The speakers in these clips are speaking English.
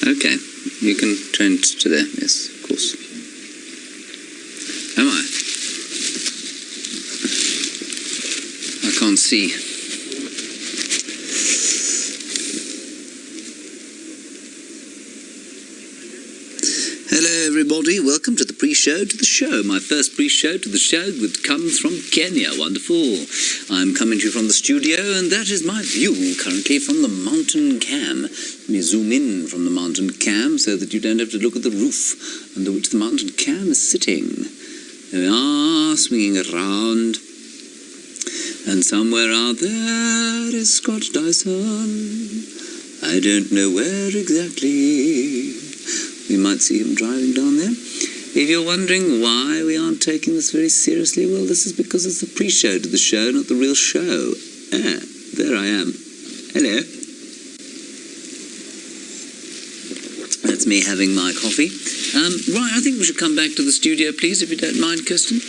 Okay, you can change to there, yes, of course. Am I? I can't see. Hello everybody, welcome to the pre-show to the show. My first pre-show to the show that comes from Kenya. Wonderful. I'm coming to you from the studio, and that is my view currently from the mountain cam. Let me zoom in from the mountain cam so that you don't have to look at the roof under which the mountain cam is sitting. There we are, swinging around. And somewhere out there is Scott Dyson. I don't know where exactly. We might see him driving down there. If you're wondering why we aren't taking this very seriously, well, this is because it's the pre-show to the show, not the real show. Ah, there I am. Hello. That's me having my coffee. Right, I think we should come back to the studio, please, if you don't mind, Kirsten.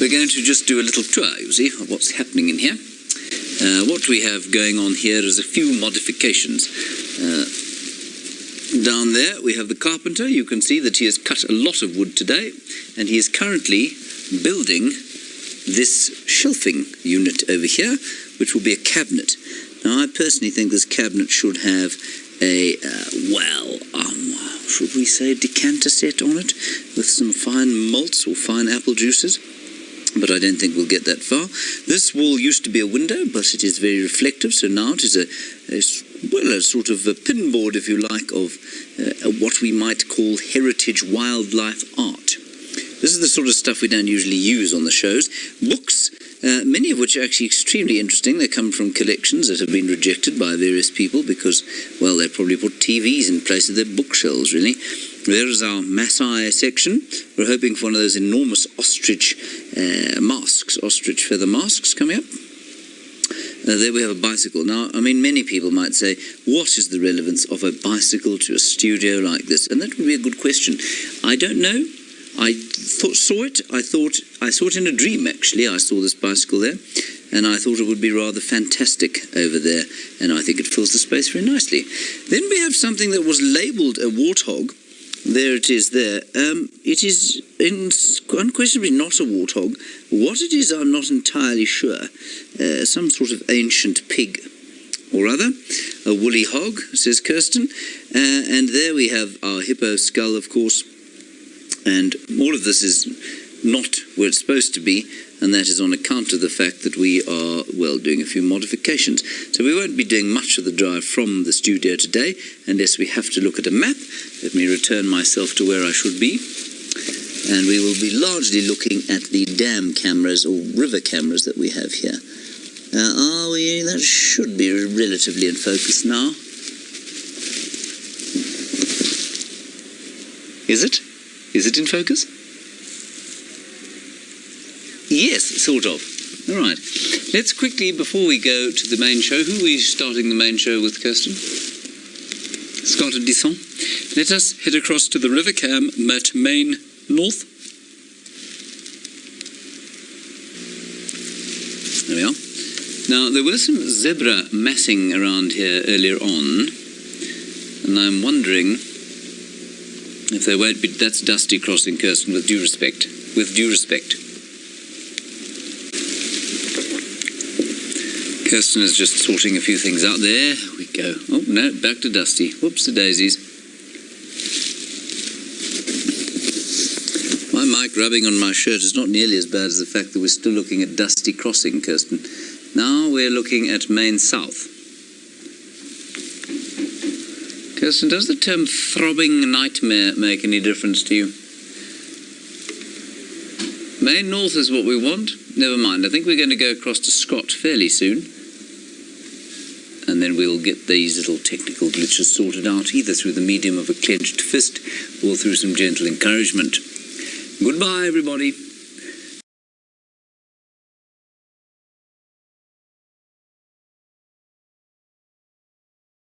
We're going to just do a little tour, you see, of what's happening in here. What we have going on here is a few modifications. Down there we have the carpenter. You can see that he has cut a lot of wood today, and he is currently building this shelving unit over here, which will be a cabinet. Now, I personally think this cabinet should have a, should we say decanter set on it, with some fine malts or fine apple juices. But I don't think we'll get that far. This wall used to be a window, but it is very reflective, so now it is a sort of a pinboard, if you like, of what we might call heritage wildlife art. This is the sort of stuff we don't usually use on the shows. Books, many of which are actually extremely interesting. They come from collections that have been rejected by various people because, well, they probably put TVs in place of their bookshelves, really. There is our Maasai section. We're hoping for one of those enormous ostrich masks, ostrich feather masks coming up. There we have a bicycle. Now, I mean, many people might say, what is the relevance of a bicycle to a studio like this? And that would be a good question. I don't know. I saw it in a dream, actually. I saw this bicycle there, and I thought it would be rather fantastic over there, and I think it fills the space very nicely. Then we have something that was labelled a warthog. There it is there. It is unquestionably not a warthog. What it is, I'm not entirely sure. Some sort of ancient pig or other. A woolly hog, says Kirsten. And there we have our hippo skull, of course. And all of this is not where it's supposed to be, and that is on account of the fact that we are, well, doing a few modifications. So we won't be doing much of the drive from the studio today, unless we have to look at a map. Let me return myself to where I should be. And we will be largely looking at the dam cameras, or river cameras, that we have here. Are we? That should be relatively in focus now. Is it? Is it in focus? Yes, sort of. All right. Let's quickly, before we go to the main show, who are we starting the main show with, Kirsten? Scott and Dyson. Let us head across to the river cam at Main North. There we are. Now, there were some zebra massing around here earlier on, and I'm wondering if there won't be... That's Dusty crossing, Kirsten, with due respect. With due respect. Kirsten is just sorting a few things out. There we go. Oh, no, back to Dusty. Whoops-a-daisies. My mic rubbing on my shirt is not nearly as bad as the fact that we're still looking at Dusty crossing, Kirsten. Now we're looking at Main South. Kirsten, does the term throbbing nightmare make any difference to you? Main North is what we want. Never mind. I think we're going to go across to Scott fairly soon. And then we'll get these little technical glitches sorted out, either through the medium of a clenched fist or through some gentle encouragement. Goodbye, everybody.